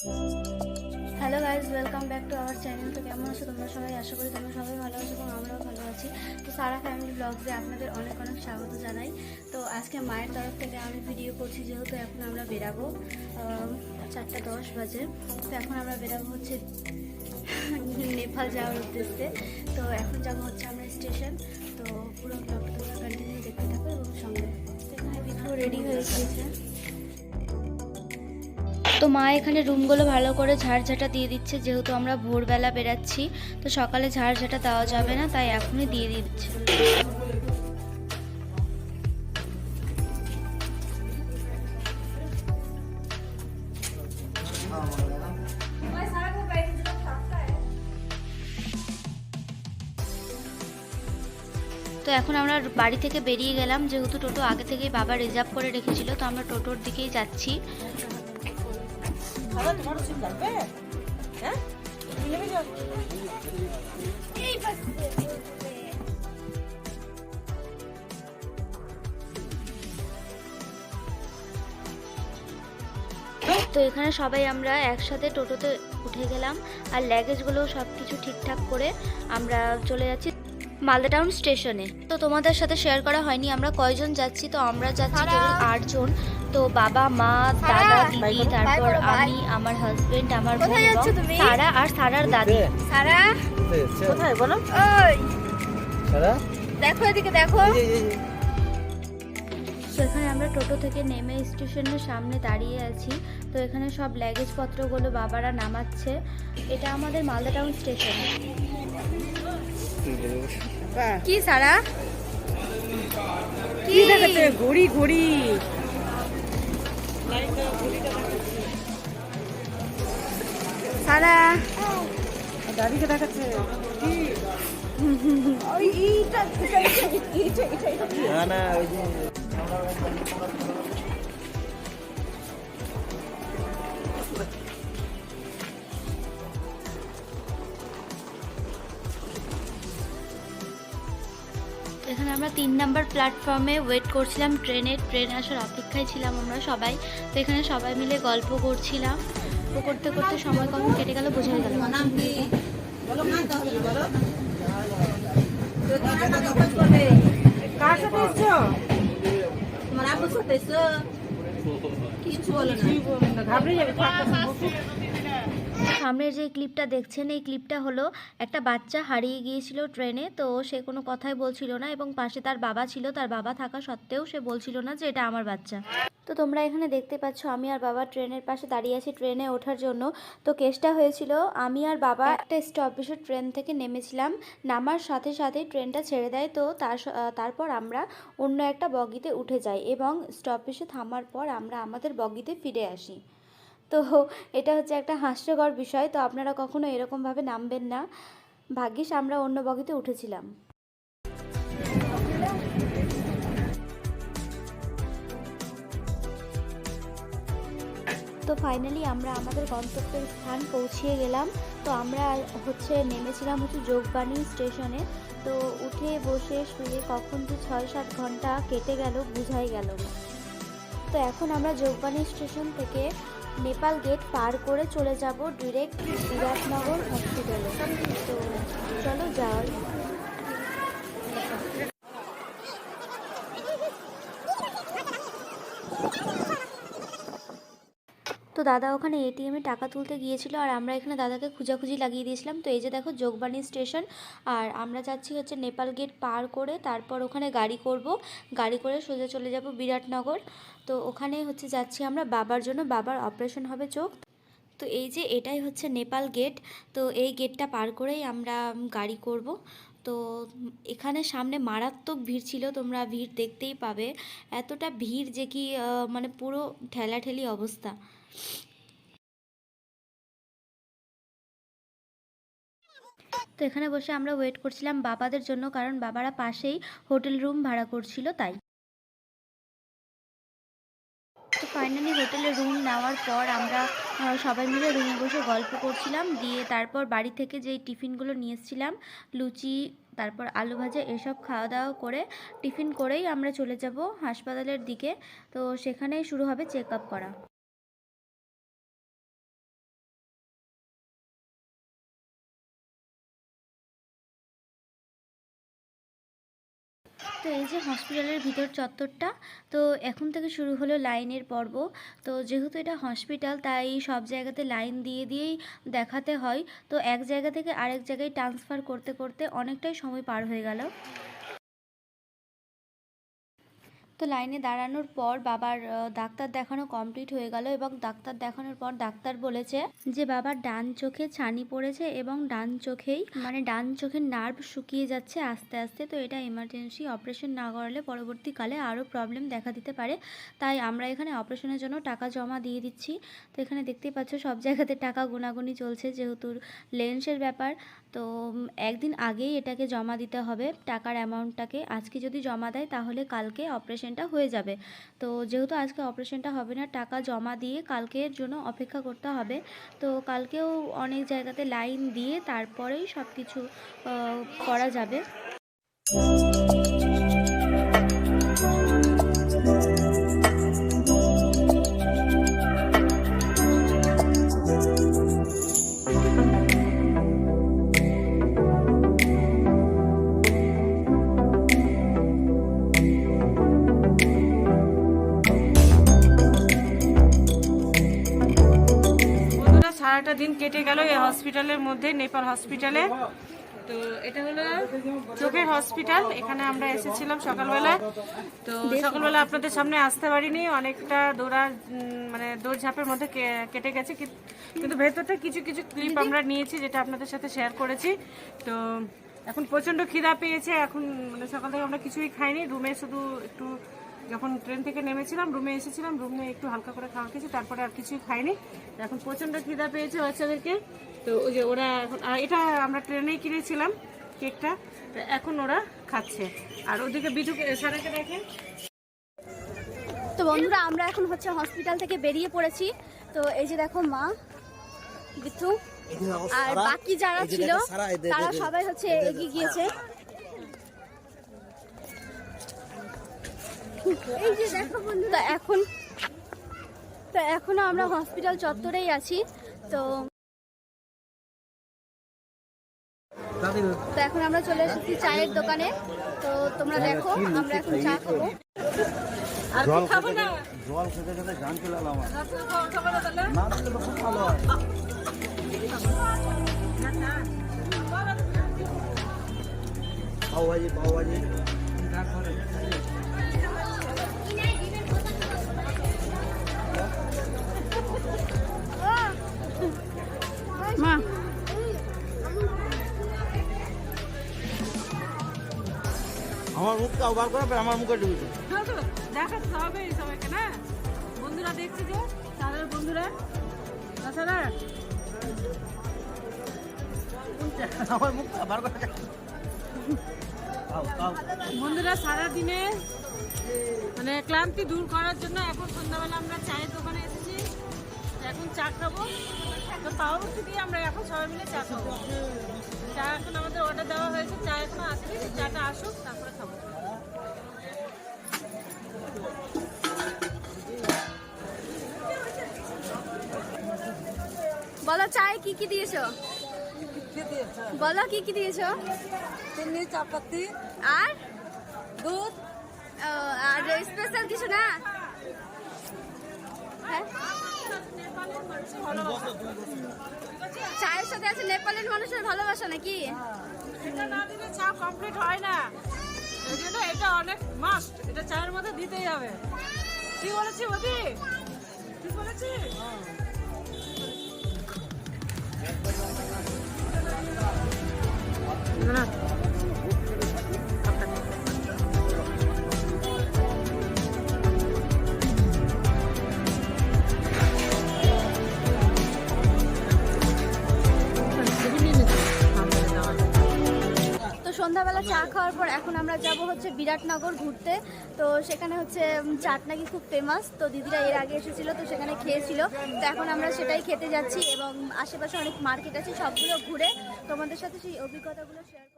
Hello guys, welcome back to our channel. তো কেমন আছো তোমরা সবাই? আশা করি তোমরা সবাই ভালো আছো এবং আমরাও ভালো আছি। তো সারা ফ্যামিলি ব্লগসে আপনাদের অনেক অনেক স্বাগত জানাই। তো আজকে মায়ের তরফ থেকে আমি ভিডিও করছি, যেহেতু এখন আমরা বেরাবো 4:10 বাজে। তো এখন আমরা বেরাবো হচ্ছে নেপাল যাওয়ার উদ্দেশ্যে। তো এখন যাবো হচ্ছে আমরা স্টেশন। তো পুরো ব্লগটা তোমরা কন্টিনিউ দেখতে থাকো এবং সঙ্গে। তো এখানে বিধু রেডি হয়ে গিয়েছে। তো মা এখানে রুমগুলো ভালো করে ঝাড়ঝাঁটা দিয়ে দিচ্ছে, যেহেতু আমরা ভোরবেলা বেরাচ্ছি। তো সকালে ঝাড়ঝাঁটা দেওয়া যাবে না, তাই এখনই দিয়ে দিচ্ছে। তো এখন আমরা বাড়ি থেকে বেরিয়ে গেলাম, যেহেতু টোটো আগে থেকেই বাবা রিজার্ভ করে রেখেছিল। তো আমরা টোটোর দিকেই যাচ্ছি। তো এখানে সবাই আমরা একসাথে টোটোতে উঠে গেলাম, আর লাগেজগুলো সব কিছু ঠিকঠাক করে আমরা চলে যাচ্ছি মালদা টাউন স্টেশনে। তো তোমাদের সাথে শেয়ার করা হয়নি আমরা কয়জন যাচ্ছি। তো আমরা যাচ্ছি টোটাল 8 জন। তো বাবা, মা, দাদা, দিদি, তারপর আমি, আমার হাজবেন্ড, আমার বোন এবং সারা আর সারার দাদি। সারা কোথায় বলো? ওই সারা, দেখো এদিকে দেখো। তো এখানে আমরা টোটো থেকে নেমে স্টেশনের সামনে দাঁড়িয়ে আছি। তো এখানে সব লাগেজ পত্রগুলো বাবারা নামাচ্ছে। এটা আমাদের মালদা টাউন স্টেশন। কি সারা কি দেখাচ্ছে? ঘড়ি ঘড়ি সারা দাদিকে দেখাচ্ছে কি? না না ওই যে এখানে আমরা 3 নাম্বার প্ল্যাটফর্মে ওয়েট করছিলাম ট্রেন আসার অপেক্ষায় ছিলাম আমরা সবাই। তো এখানে সবাই মিলে গল্প করছিলাম। তো করতে করতে সময় কখন কেটে গেল বোঝাই গেল না। সামনের যে ক্লিপটা দেখছেন, এই ক্লিপটা হলো একটা বাচ্চা হারিয়ে গিয়েছিল ট্রেনে। তো সে কোনো কথাই বলছিল না এবং পাশে তার বাবা ছিল। তার বাবা থাকা সত্ত্বেও সে বলছিল না যে এটা আমার বাচ্চা। তো তোমরা এখানে দেখতে পাচ্ছ আমি আর বাবা ট্রেনের পাশে দাঁড়িয়ে আছি ট্রেনে ওঠার জন্য। তো কেসটা হয়েছিল, আমি আর বাবা একটা স্টপেজে ট্রেন থেকে নেমেছিলাম। নামার সাথে সাথেই ট্রেনটা ছেড়ে দেয়। তো তারপর আমরা অন্য একটা বগিতে উঠে যাই এবং স্টপেজে থামার পর আমরা আমাদের বগিতে ফিরে আসি। তো এটা হচ্ছে একটা হাস্যকর বিষয়। তো আপনারা কখনো এরকমভাবে নামবেন না। ভাগ্যিস আমরা অন্য বগিতে উঠেছিলাম। তো ফাইনালি আমরা আমাদের গন্তব্যের স্থান পৌঁছিয়ে গেলাম। তো আমরা নেমেছিলাম যোগবাণী স্টেশনে। তো উঠে বসে শুয়ে কখন যে 6-7 ঘন্টা কেটে গেল বোঝাই গেল না। তো এখন আমরা যোগবাণী স্টেশন থেকে নেপাল গেট পার করে চলে যাব ডিরেক্ট বিরাটনগর হসপিটালে। তো চলো যাই। তো দাদা ওখানে এটিএমে টাকা তুলতে গিয়েছিল, আর আমরা এখানে দাদাকে খোঁজাখুঁজি লাগিয়ে দিয়েছিলাম। তো এই যে দেখো যোগবাণী স্টেশন, আর আমরা যাচ্ছি হচ্ছে নেপাল গেট পার করে, তারপর ওখানে গাড়ি করব। গাড়ি করে সোজা চলে যাব বিরাটনগর। তো ওখানে যাচ্ছি আমরা বাবার জন্য, বাবার অপারেশন হবে চোখ। তো এই যে এটাই হচ্ছে নেপাল গেট। তো এই গেটটা পার করেই আমরা গাড়ি করব। তো এখানে সামনে মারাত্মক ভিড় ছিল, তোমরা ভিড় দেখতেই পাবে। এতটা ভিড় যে কি মানে পুরো ঠেলাঠেলি অবস্থা। তো এখানে বসে আমরা ওয়েট করছিলাম বাবাদের জন্য, কারণ বাবারা পাশেই হোটেল রুম ভাড়া করছিল তাই। তো ফাইনালি হোটেলে রুম নেওয়ার পর আমরা সবাই মিলে রুমে বসে গল্প করছিলাম। দিয়ে তারপর বাড়ি থেকে যেই টিফিনগুলো নিয়ে এসেছিলাম, লুচি, তারপর আলু ভাজা, এসব খাওয়া দাওয়া করে টিফিন করেই আমরা চলে যাব হাসপাতালের দিকে। তো সেখানেই শুরু হবে চেক আপ করা। তো এই যে হসপিটালের ভিতর চত্বরটা, তো এখন থেকে শুরু হলো লাইনের পর্ব। তো যেহেতু এটা হসপিটাল তাই সব জায়গাতে লাইন দিয়ে দিয়েই দেখাতে হয়। তো এক জায়গা থেকে আরেক জায়গায় ট্রান্সফার করতে করতে অনেকটাই সময় পার হয়ে গেল। তো লাইনে দাঁড়ানোর পর বাবার ডাক্তার দেখানো কমপ্লিট হয়ে গেল এবং ডাক্তার দেখানোর পর ডাক্তার বলেছে যে বাবার ডান চোখে ছানি পড়েছে এবং ডান চোখেই ডান চোখের নার্ভ শুকিয়ে যাচ্ছে আস্তে আস্তে। তো এটা এমার্জেন্সি, অপারেশন না করালে পরবর্তীকালে আরও প্রবলেম দেখা দিতে পারে। তাই আমরা এখানে অপারেশনের জন্য টাকা জমা দিয়ে দিচ্ছি। তো এখানে দেখতেই পাচ্ছ সব জায়গাতে টাকা গোনাগুনি চলছে, যেহেতু লেন্সের ব্যাপার। তো একদিন আগেই এটাকে জমা দিতে হবে, টাকার অ্যামাউন্টটাকে। আজকে যদি জমা দেয় তাহলে কালকে অপারেশনটা হয়ে যাবে। তো যেহেতু আজকে অপারেশনটা হবে না, টাকা জমা দিয়ে কালকের জন্য অপেক্ষা করতে হবে। তো কালকেও অনেক জায়গাতে লাইন দিয়ে তারপরেই সব কিছু করা যাবে। সারাটা দিন কেটে গেল এই হসপিটালের মধ্যে, নেপাল হসপিটালে। তো এটা হলো চোখের হসপিটাল। এখানে আমরা এসেছিলাম সকালবেলা। তো সকালবেলা আপনাদের সামনে আসতে পারিনি, অনেকটা দৌড়ঝাঁপের মধ্যে কেটে গেছে। কিন্তু ভেতরটা কিছু কিছু ক্লিপ আমরা নিয়েছি, যেটা আপনাদের সাথে শেয়ার করেছি। তো এখন প্রচণ্ড খিদা পেয়েছে। এখন সকাল থেকে আমরা কিছুই খাইনি, রুমে শুধু একটু যখন ট্রেন থেকে নেমেছিলাম রুমে এসেছিলাম, রুমে একটু হালকা করে খাওয়া খেয়েছি, তারপরে আর কিছুই খাইনি। এখন প্রচণ্ড খিদা পেয়েছে বাচ্চাদেরকে। তো ওই যে ওরা এখন, এটা আমরা ট্রেনেই কিনেছিলাম কেকটা, তো এখন ওরা খাচ্ছে। আর ওদিকে বিটুকে সারাকে দেখেন। তো বন্ধুরা, আমরা এখন হসপিটাল থেকে বেরিয়ে পড়েছি। তো এই যে দেখো মা, বিট্টু আর বাকি যারা ছিল তারা সবাই এগিয়ে গিয়েছে। এই যে দেখো বন্ধুরা, এখনো আমরা হসপিটাল চত্বরেই আছি। তো এখন আমরা চলে এসেছি চায়ের দোকানে। তো তোমরা দেখো, আমরা এখন চা খাবো। জল খেতে খেতে গান চলে এলো আমার। না দিলে তো খুব ভালো হয়। পাওভাজি মা আমার মুখটা বার করে আমার মুখে ঢুকেছে। দেখাতে হবে সবাইকে না, বন্ধুরা দেখছে যে তাদের বন্ধুরা। তাছাড়া আমার মুখটা বার করে বন্ধুরা সারাদিনে ক্লান্তি দূর করার জন্য এখন সন্ধ্যাবেলা আমরা চায়ের দোকানে এসেছি। এখন চা খাবো। তো পাউরুটি দিয়ে আমরা এখন সবাই মিলে চা খাবো। চা এখন আমাদের অর্ডার দেওয়া হয়েছে, চা এখনো আসেনি, চাটা আসুক তারপরে খাবো। বলো চায় কি কি দিয়েছো? বলো কি কি দিয়েছো? চিনি, চাপাতি আর দুধ। আর স্পেশাল কিছু না? হ্যাঁ, চায়ের সাথে আছে নেপালের মানুষের ভালোবাসা নাকি? এটা না দিলে চা কমপ্লিট হয় না, এই জন্য এটা অনেক মাস্ট, এটা চায়ের মধ্যে দিতেই হবে। কি বলেছি বদি? ঠিক বলেছি? না সন্ধ্যাবেলা চা খাওয়ার পর এখন আমরা যাব বিরাটনগর ঘুরতে। তো সেখানে চাট নাকি খুব ফেমাস। তো দিদিরা এর আগে এসেছিল, তো সেখানে খেয়েছিল। তো এখন আমরা সেটাই খেতে যাচ্ছি এবং আশেপাশে অনেক মার্কেট আছে, সবগুলো ঘুরে তোমাদের সাথে সেই অভিজ্ঞতাগুলো শেয়ার